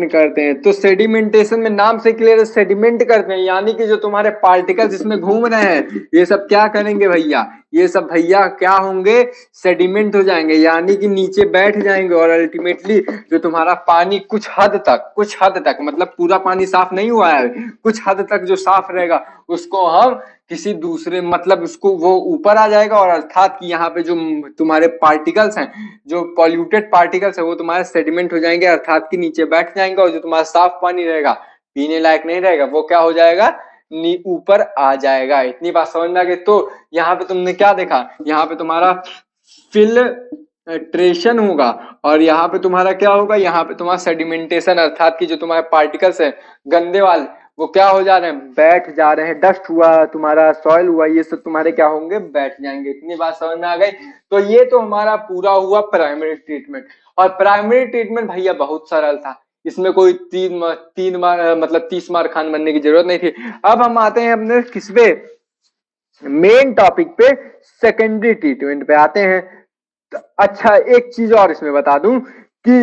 करते हैं। तो सेडिमेंटेशन में नाम से क्लियर है, सेडिमेंट करते हैं, यानी कि जो तुम्हारे पार्टिकल्स इसमें घूम रहे हैं ये सब क्या करेंगे भैया, ये सब भैया क्या होंगे, सेडिमेंट हो जाएंगे, यानी कि नीचे बैठ जाएंगे, और अल्टीमेटली जो तुम्हारा पानी कुछ हद तक मतलब पूरा पानी साफ नहीं हुआ है, कुछ हद तक जो साफ रहेगा उसको हम किसी दूसरे मतलब उसको वो ऊपर आ जाएगा, और अर्थात कि यहाँ पे जो तुम्हारे पार्टिकल्स हैं, जो पॉल्यूटेड पार्टिकल्स है वो तुम्हारे सेडिमेंट हो जाएंगे, अर्थात कि नीचे बैठ जाएंगे, और जो तुम्हारा साफ पानी रहेगा पीने लायक नहीं रहेगा वो क्या हो जाएगा, ऊपर आ जाएगा। इतनी बात समझ में आ गई। तो यहाँ पे तुमने क्या देखा, यहाँ पे तुम्हारा फिल्ट्रेशन होगा, और यहाँ पे तुम्हारा क्या होगा, यहाँ पे तुम्हारा सेडिमेंटेशन, अर्थात कि जो तुम्हारे पार्टिकल्स है गंदे वाले वो क्या हो जा रहे हैं, बैठ जा रहे हैं, डस्ट हुआ तुम्हारा, सॉइल हुआ, ये सब तुम्हारे क्या होंगे, बैठ जाएंगे। इतनी बात समझ में आ गई। तो ये तो हमारा पूरा हुआ प्राइमरी ट्रीटमेंट। और प्राइमरी ट्रीटमेंट भैया बहुत सरल था, इसमें कोई तीन मार मतलब 30 मार खान बनने की जरूरत नहीं थी। अब हम आते हैं अपने किस पे, मेन टॉपिक पे, सेकेंडरी ट्रीटमेंट पे आते हैं। तो अच्छा एक चीज और इसमें बता दूं कि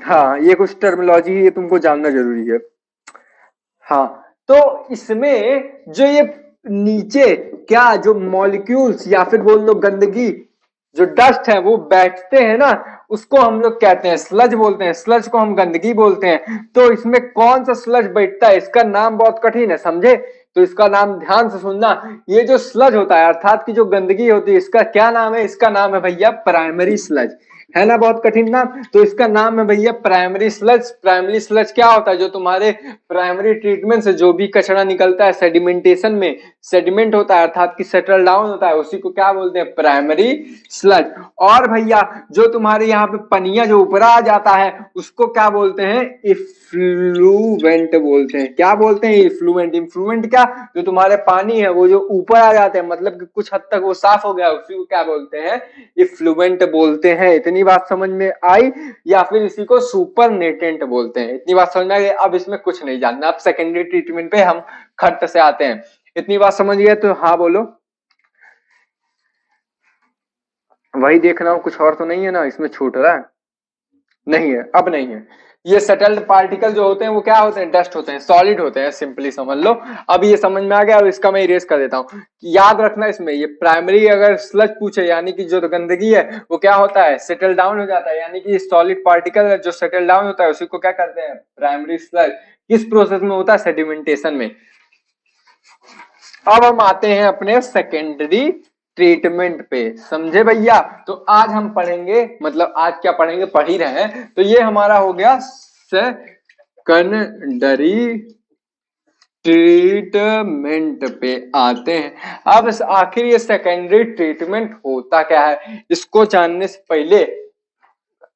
हाँ, ये कुछ टर्मिनोलॉजी है, ये तुमको जानना जरूरी है। हाँ, तो इसमें जो ये नीचे क्या जो मॉलिक्यूल्स या फिर बोल लो गंदगी, जो डस्ट है वो बैठते हैं ना, उसको हम लोग कहते हैं स्लज बोलते हैं, स्लज को हम गंदगी बोलते हैं। तो इसमें कौन सा स्लज बैठता है, इसका नाम बहुत कठिन है, समझे, तो इसका नाम ध्यान से सुनना। ये जो स्लज होता है अर्थात की जो गंदगी होती है, इसका क्या नाम है, इसका नाम है भैया प्राइमरी स्लज, है ना, बहुत कठिन नाम। तो इसका नाम है भैया प्राइमरी स्लज। प्राइमरी स्लज क्या होता है, जो तुम्हारे प्राइमरी ट्रीटमेंट से जो भी कचरा निकलता है सेडिमेंटेशन में, सेडिमेंट होता है अर्थात कि सेटल डाउन होता है, उसी को क्या बोलते हैं, प्राइमरी स्लज। और भैया जो तुम्हारे यहाँ पे पनिया जो ऊपर आ जाता है उसको क्या बोलते हैं, इफ्लुएंट बोलते हैं। क्या बोलते हैं, इफ्लुएंट। इफ्लुएंट क्या, जो तुम्हारे पानी है वो जो ऊपर आ जाते हैं, मतलब कि कुछ हद तक वो साफ हो गया, उसी को क्या बोलते हैं, इफ्लुएंट बोलते हैं। इतनी बात समझ में आई, या फिर इसी को सुपरनेटेंट बोलते हैं। इतनी बात समझ में आ गई। अब इसमें कुछ नहीं जानना, अब सेकेंडरी ट्रीटमेंट पे हम खट से आते हैं। इतनी बात समझ गए तो हाँ बोलो, वही देखना हो, कुछ और तो नहीं है ना इसमें, छूट रहा है, नहीं है, अब नहीं है। ये सेटल्ड पार्टिकल जो होते हैं वो क्या होते हैं, डस्ट होते हैं, सॉलिड होते हैं, सिंपली समझ लो। अब ये समझ में आ गया। अब इसका मैं इरेज कर देता हूँ। याद रखना इसमें, ये प्राइमरी अगर स्लज पूछे, यानी कि जो गंदगी है वो क्या होता है, सेटल डाउन हो जाता है, यानी कि सॉलिड पार्टिकल जो सेटल डाउन होता है उसी को क्या करते हैं, प्राइमरी स्लज। किस प्रोसेस में होता है, सेडिमेंटेशन में। अब हम आते हैं अपने सेकेंडरी ट्रीटमेंट पे, समझे भैया। तो आज हम पढ़ेंगे, मतलब आज क्या पढ़ेंगे, पढ़ ही रहे हैं। तो ये हमारा हो गया सेकेंडरी ट्रीटमेंट पे आते हैं। अब आखिर ये सेकेंडरी ट्रीटमेंट होता क्या है, इसको जानने से पहले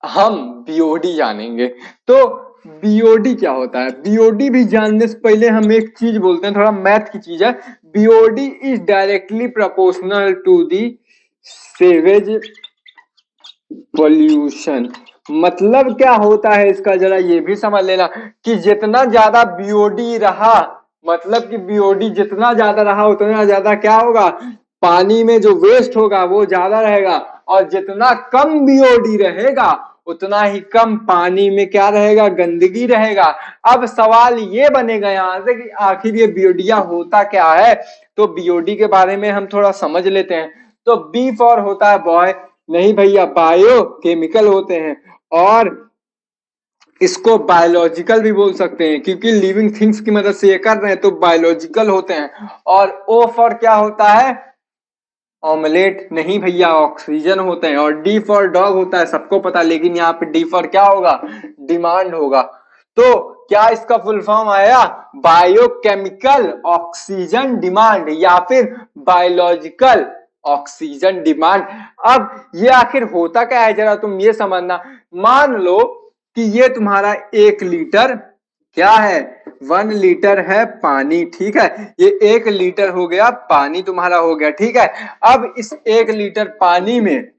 हम बीओडी जानेंगे। तो बीओडी क्या होता है, बीओडी भी जानने से पहले हम एक चीज बोलते हैं, थोड़ा मैथ की चीज है। BOD is directly proportional to the sewage pollution. मतलब क्या होता है इसका जरा ये भी समझ लेना कि जितना ज्यादा बीओडी रहा, मतलब कि बीओडी जितना ज्यादा रहा उतना ज्यादा क्या होगा, पानी में जो वेस्ट होगा वो ज्यादा रहेगा, और जितना कम बीओडी रहेगा उतना ही कम पानी में क्या रहेगा, गंदगी रहेगा। अब सवाल ये बनेगा यहां से कि आखिर ये बीओडिया होता क्या है। तो बीओडी के बारे में हम थोड़ा समझ लेते हैं। तो बी फॉर होता है बॉय, नहीं भैया बायो केमिकल होते हैं, और इसको बायोलॉजिकल भी बोल सकते हैं क्योंकि लिविंग थिंग्स की मदद से ये कर रहे हैं तो बायोलॉजिकल होते हैं। और ओ फॉर क्या होता है, ऑमलेट, नहीं भैया ऑक्सीजन होते हैं। और डी फॉर डॉग होता है, सबको पता, लेकिन यहाँ पे डी फॉर क्या होगा, डिमांड होगा। तो क्या इसका फुल फॉर्म आया, बायोकेमिकल ऑक्सीजन डिमांड या फिर बायोलॉजिकल ऑक्सीजन डिमांड। अब ये आखिर होता क्या है जरा तुम ये समझना। मान लो कि ये तुम्हारा 1 लीटर क्या है, 1 लीटर है पानी, ठीक है। ये 1 लीटर हो गया पानी तुम्हारा हो गया, ठीक है। अब इस 1 लीटर पानी में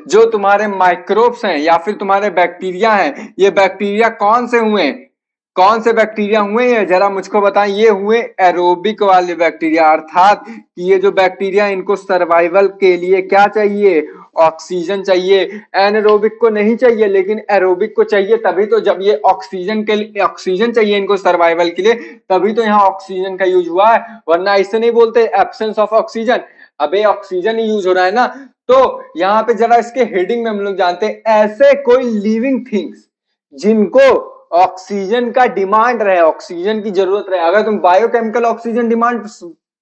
जो तुम्हारे माइक्रोब्स हैं या फिर तुम्हारे बैक्टीरिया हैं, ये बैक्टीरिया कौन से हुए, कौन से बैक्टीरिया हुए हैं जरा मुझको बताएं। ये हुए एरोबिक वाले बैक्टीरिया, अर्थात ये जो बैक्टीरिया इनको सर्वाइवल के लिए क्या चाहिए, ऑक्सीजन चाहिए। एनारोबिक को नहीं चाहिए लेकिन एरोबिक को चाहिए, तभी तो जब ये ऑक्सीजन के लिए, ऑक्सीजन चाहिए इनको सर्वाइवल के लिए, तभी तो यहाँ ऑक्सीजन का यूज हुआ है, वरना ऐसे नहीं बोलते एब्सेंस ऑफ ऑक्सीजन। अबे ऑक्सीजन ही यूज हो रहा है ना। तो यहाँ पे जरा इसके हेडिंग में हम लोग जानते हैं ऐसे कोई लिविंग थिंग्स जिनको ऑक्सीजन का डिमांड रहे, ऑक्सीजन की जरूरत रहे। अगर तुम बायोकेमिकल ऑक्सीजन डिमांड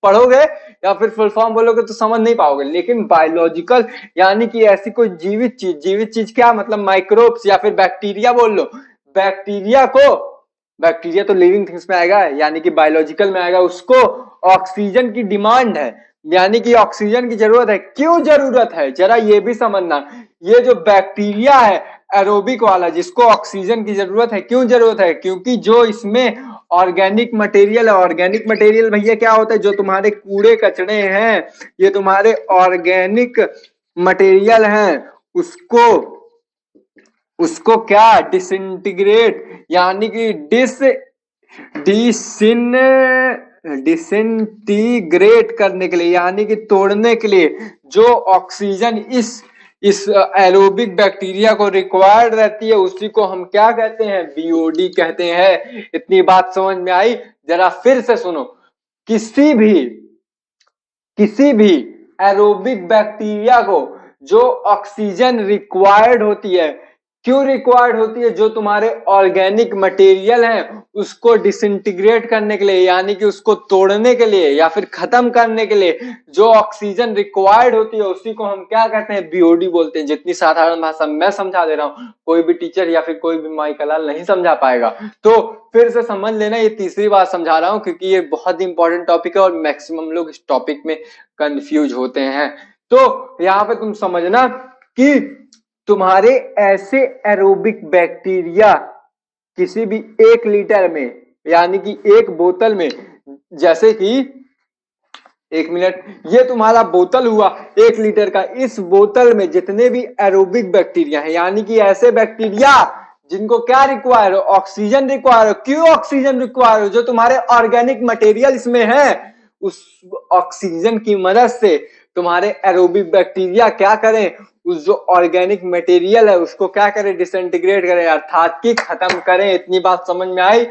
पढ़ोगे या फिर फुल फॉर्म बोलोगे तो समझ नहीं पाओगे, लेकिन बायोलॉजिकल यानी कि ऐसी कोई जीवित चीज, जीवित चीज क्या मतलब माइक्रोब्स या फिर बैक्टीरिया बोल लो, बैक्टीरिया को, बैक्टीरिया तो लिविंग थिंग्स में आएगा यानी कि बायोलॉजिकल में आएगा, उसको ऑक्सीजन की डिमांड है यानी कि ऑक्सीजन की जरूरत है। क्यों जरूरत है जरा ये भी समझना। ये जो बैक्टीरिया है एरोबिक वाला जिसको ऑक्सीजन की जरूरत है, क्यों जरूरत है, क्योंकि जो इसमें ऑर्गेनिक मटेरियल है, ऑर्गेनिक मटेरियल भैया क्या होता है, जो तुम्हारे कूड़े कचड़े हैं, ये तुम्हारे ऑर्गेनिक मटेरियल हैं, उसको उसको क्या डिसइंटीग्रेट यानी कि डिसइंटीग्रेट करने के लिए यानी कि तोड़ने के लिए जो ऑक्सीजन इस एरोबिक बैक्टीरिया को रिक्वायर्ड रहती है उसी को हम क्या कहते हैं, बीओडी कहते हैं। इतनी बात समझ में आई, जरा फिर से सुनो। किसी भी एरोबिक बैक्टीरिया को जो ऑक्सीजन रिक्वायर्ड होती है, क्यों रिक्वायर्ड होती है, जो तुम्हारे ऑर्गेनिक मटेरियल हैं उसको डिसइंटीग्रेट करने के लिए यानी कि उसको तोड़ने के लिए या फिर खत्म करने के लिए जो ऑक्सीजन रिक्वायर्ड होती है उसी को हम क्या कहते हैं, बीओडी बोलते हैं। जितनी साधारण भाषा मैं समझा दे रहा हूं, कोई भी टीचर या फिर कोई भी माइकलाल नहीं समझा पाएगा, तो फिर से समझ लेना। ये तीसरी बार समझा रहा हूं क्योंकि ये बहुत इंपॉर्टेंट टॉपिक है और मैक्सिमम लोग इस टॉपिक में कंफ्यूज होते हैं। तो यहाँ पे तुम समझना कि तुम्हारे ऐसे एरोबिक बैक्टीरिया किसी भी 1 लीटर में यानी कि एक बोतल में, जैसे कि 1 मिनट, ये तुम्हारा बोतल हुआ 1 लीटर का, इस बोतल में जितने भी एरोबिक बैक्टीरिया हैं यानी कि ऐसे बैक्टीरिया जिनको क्या रिक्वायर हो, ऑक्सीजन रिक्वायर हो। क्यों ऑक्सीजन रिक्वायर हो, जो तुम्हारे ऑर्गेनिक मटेरियल इसमें है उस ऑक्सीजन की मदद से तुम्हारे एरोबिक बैक्टीरिया क्या करें, उस जो ऑर्गेनिक मटेरियल है उसको क्या करें, डिसइंटीग्रेट करें, अर्थात कि खत्म करें। इतनी बात समझ में आई?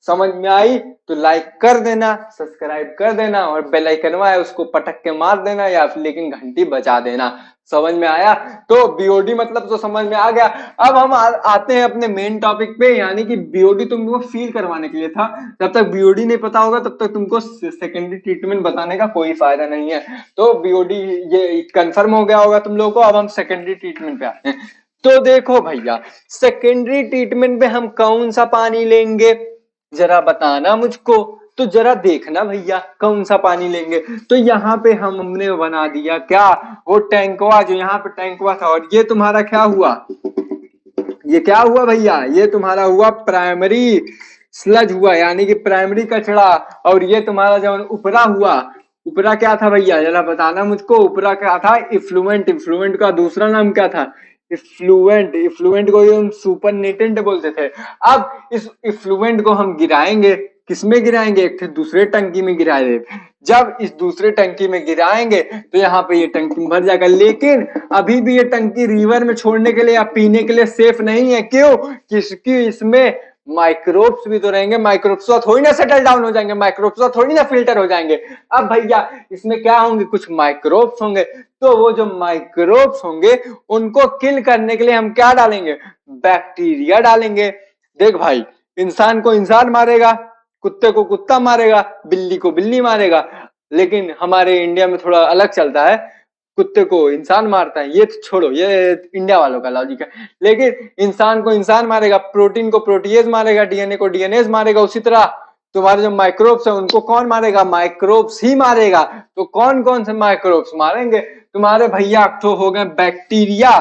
समझ में आई तो लाइक कर देना, सब्सक्राइब कर देना और बेल आइकन है उसको पटक के मार देना या फिर लेकिन घंटी बजा देना। समझ में आया? तो बीओडी मतलब तो समझ में आ गया। अब हम आते हैं अपने मेन टॉपिक पे, यानी कि बीओडी तुमको फील करवाने के लिए था। जब तक बीओडी नहीं पता होगा तब तक तुमको सेकेंडरी ट्रीटमेंट बताने का कोई फायदा नहीं है। तो बीओडी ये कंफर्म हो गया होगा तुम लोगों को। अब हम सेकेंडरी ट्रीटमेंट पे आते हैं। तो देखो भैया, सेकेंडरी ट्रीटमेंट पे हम कौन सा पानी लेंगे जरा बताना मुझको। तो जरा देखना भैया कौन सा पानी लेंगे। तो यहाँ पे हमने बना दिया क्या, वो टैंकवा, जो यहाँ पे टैंकवा था, और ये तुम्हारा क्या हुआ, ये क्या हुआ भैया, ये तुम्हारा हुआ प्राइमरी स्लज हुआ यानी कि प्राइमरी कचरा, और ये तुम्हारा जब उपरा हुआ, उपरा क्या था भैया जरा बताना मुझको, उपरा क्या था? इफ्लुएंट। इफ्लुएंट का दूसरा नाम क्या था? इफ्लुएंट। इफ्लुएंट को ये हम सुपर नेटेंट बोलते थे। अब इस इफ्लुएंट को हम गिराएंगे, किसमें गिराएंगे? एक दूसरे टंकी में गिराएंगे। जब इस दूसरे टंकी में गिराएंगे तो यहाँ पे ये टंकी भर जाएगा, लेकिन अभी भी ये टंकी रिवर में छोड़ने के लिए या पीने के लिए सेफ नहीं है। क्यों? किसकी? इसमें माइक्रोब्स भी तो रहेंगे, माइक्रोब्स थोड़ी ना सेटल डाउन हो जाएंगे, माइक्रोब्स थोड़ी ना फिल्टर हो जाएंगे। अब भैया इसमें क्या होंगे? कुछ माइक्रोब्स होंगे, तो वो जो माइक्रोब्स होंगे उनको किल करने के लिए हम क्या डालेंगे? बैक्टीरिया डालेंगे। देख भाई, इंसान को इंसान मारेगा, कुत्ते को कुत्ता मारेगा, बिल्ली को बिल्ली मारेगा, लेकिन हमारे इंडिया में थोड़ा अलग चलता है, कुत्ते को इंसान मारता है। ये तो छोड़ो, ये इंडिया वालों का लॉजिक है, लेकिन इंसान को इंसान मारेगा, प्रोटीन को प्रोटीएज मारेगा, डीएनए को डीएनएज मारेगा। उसी तरह तुम्हारे जो माइक्रोब्स है उनको कौन मारेगा? माइक्रोब्स ही मारेगा। तो कौन कौन से माइक्रोब्स मारेंगे तुम्हारे भैया? तो हो गए बैक्टीरिया,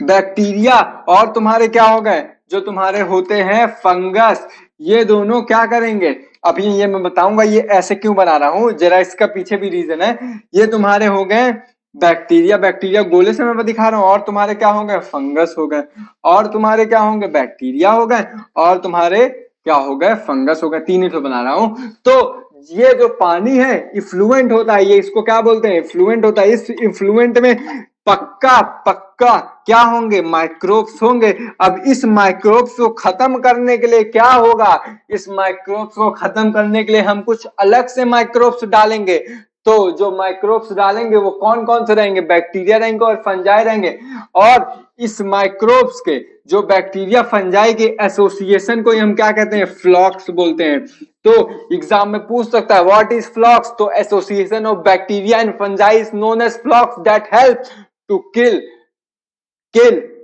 बैक्टीरिया, और तुम्हारे क्या हो गए? जो तुम्हारे होते हैं फंगस। ये दोनों क्या करेंगे? अभी ये मैं बताऊंगा ये ऐसे क्यों बना रहा हूं, जरा इसका पीछे भी रीजन है। ये तुम्हारे हो गए बैक्टीरिया, बैक्टीरिया गोले से मैं दिखा रहा हूं, और तुम्हारे क्या होंगे? फंगस हो गए, और तुम्हारे क्या होंगे? बैक्टीरिया हो गए, और तुम्हारे क्या हो गए? फंगस हो गए। तीन ही तो बना रहा हूं। तो ये जो पानी है इफ्लुएंट होता है, ये इसको क्या बोलते हैं? इफ्लुएंट होता है। इस इफ्लुएंट में पक्का पक्का क्या होंगे? माइक्रोब्स होंगे। अब इस माइक्रोब्स को खत्म करने के लिए क्या होगा? इस माइक्रोब्स को खत्म करने के लिए हम कुछ अलग से माइक्रोब्स डालेंगे। तो जो माइक्रोब्स डालेंगे वो कौन कौन से रहेंगे? बैक्टीरिया रहेंगे और फंजाई रहेंगे। और इस माइक्रोब्स के जो बैक्टीरिया फंजाई के एसोसिएशन को हम क्या कहते हैं? फ्लॉक्स बोलते हैं। तो एग्जाम में पूछ सकता है व्हाट इज फ्लॉक्स? तो association of bacteria and fungi is known as flocs that help to kill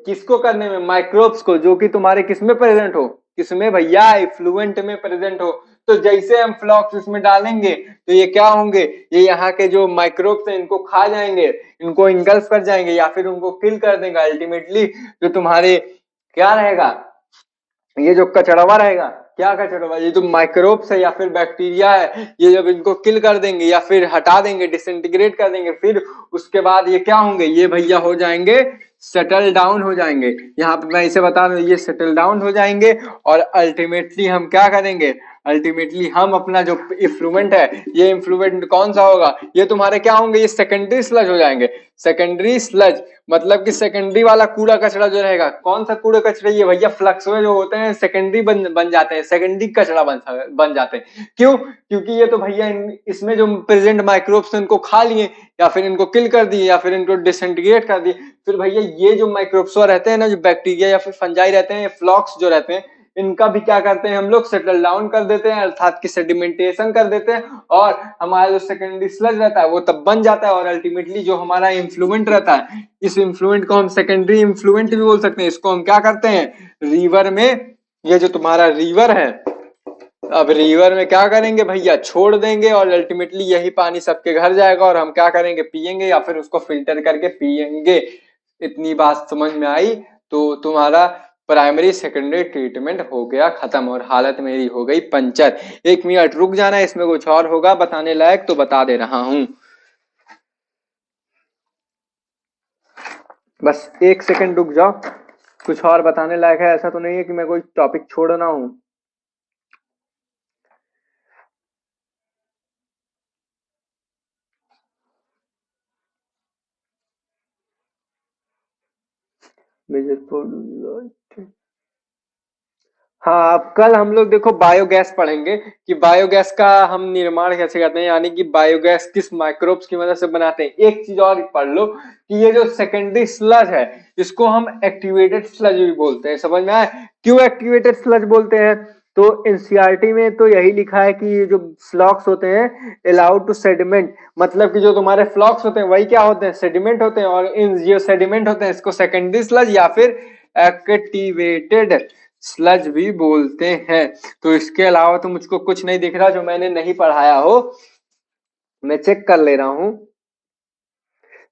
किसको करने में? माइक्रोब्स को, जो कि तुम्हारे किसमें प्रेजेंट हो? किसमें भैया? इफ्लुएंट में प्रेजेंट हो। तो जैसे हम फ्लॉक्स इसमें डालेंगे तो ये क्या होंगे? ये यहाँ के जो माइक्रोब्स हैं इनको खा जाएंगे, इनको इंगल्फ कर जाएंगे या फिर उनको किल कर देंगे। अल्टीमेटली जो तुम्हारे क्या रहेगा? ये जो कचड़वा रहेगा, क्या कचड़वा? ये जो माइक्रोब्स है या फिर बैक्टीरिया है, ये जब इनको किल कर देंगे या फिर हटा देंगे, डिसइंटीग्रेट कर देंगे, फिर उसके बाद ये क्या होंगे? ये भैया हो जाएंगे सेटल डाउन हो जाएंगे। यहाँ पे मैं इसे बता रहा हूँ, ये सेटल डाउन हो जाएंगे और अल्टीमेटली हम क्या करेंगे? अल्टीमेटली हम अपना जो इफ्लुएंट है, ये इफ्लुएंट कौन सा होगा? ये तुम्हारे क्या होंगे? ये सेकेंडरी स्लज हो जाएंगे। सेकेंडरी स्लज मतलब कि सेकेंडरी वाला कूड़ा कचरा जो रहेगा, कौन सा कूड़ा कचरा? ये भैया फ्लक्स में जो होते हैं सेकेंडरी बन जाते हैं, सेकेंडरी कचरा बन जाते हैं। क्यों? क्योंकि ये तो भैया इसमें जो प्रेजेंट माइक्रोब्स इनको खा लिए या फिर इनको किल कर दिए या फिर इनको डिसइंटीग्रेट कर दिए। फिर भैया ये जो माइक्रोब्स रहते हैं ना, जो बैक्टीरिया या फिर फंजाई रहते हैं, फ्लॉक्स जो रहते हैं, इनका भी क्या करते हैं हम लोग? सेटल डाउन कर देते हैं, अर्थात की सेडिमेंटेशन कर देते हैं, और हमारा जो सेकेंडरी स्लज रहता है वो तब बन जाता है। और अल्टीमेटली जो हमारा इन्फ्लुएंट रहता है, इस इन्फ्लुएंट को हम सेकेंडरी इन्फ्लुएंट भी बोल सकते हैं। इसको हम क्या करते हैं? रिवर में, ये जो तुम्हारा रिवर है, अब रिवर में क्या करेंगे भैया? छोड़ देंगे, और अल्टीमेटली यही पानी सबके घर जाएगा और हम क्या करेंगे? पियेंगे या फिर उसको फिल्टर करके पियेंगे। इतनी बात समझ में आई तो तुम्हारा प्राइमरी सेकेंडरी ट्रीटमेंट हो गया खत्म, और हालत मेरी हो गई पंचर। 1 मिनट रुक जाना, इसमें कुछ और होगा बताने लायक तो बता दे रहा हूं। बस 1 सेकंड रुक जाओ, कुछ और बताने लायक है। ऐसा तो नहीं है कि मैं कोई टॉपिक छोड़ रहा हूं। हाँ, अब कल हम लोग देखो बायोगैस पढ़ेंगे कि बायोगैस का हम निर्माण कैसे करते हैं, यानी कि बायोगैस किस माइक्रोब्स की मदद से बनाते हैं। एक चीज और पढ़ लो कि ये जो सेकेंडरी स्लज है इसको हम एक्टिवेटेड स्लज भी बोलते हैं। समझ में आया क्यों एक्टिवेटेड स्लज बोलते हैं? तो एनसीईआरटी में तो यही लिखा है कि ये जो फ्लॉक्स होते हैं अलाउड टू सेडिमेंट, मतलब कि जो तुम्हारे फ्लॉक्स होते हैं वही क्या होते हैं? सेडिमेंट होते हैं, और इन जो सेडिमेंट होते हैं इसको सेकेंडरी स्लज या फिर एक्टिवेटेड स्लज भी बोलते हैं। तो इसके अलावा तो मुझको कुछ नहीं दिख रहा जो मैंने नहीं पढ़ाया हो। मैं चेक कर ले रहा हूं।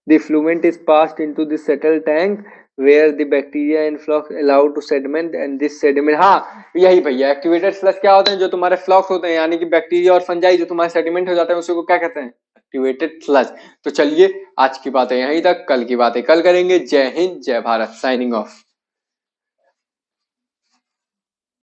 The fluent is passed into the settle tank where the bacteria in flux allowed to sediment and this sediment, हाँ यही भैया, एक्टिवेटेड स्लज क्या होते हैं, जो तुम्हारे फ्लॉक्स होते हैं यानी कि बैक्टीरिया और फंजाई जो तुम्हारे सेडिमेंट हो जाते हैं उसी को क्या कहते हैं, एक्टिवेटेड स्लज। तो चलिए आज की बातें यहीं तक, कल की बातें कल करेंगे। जय हिंद, जय भारत, साइनिंग ऑफ।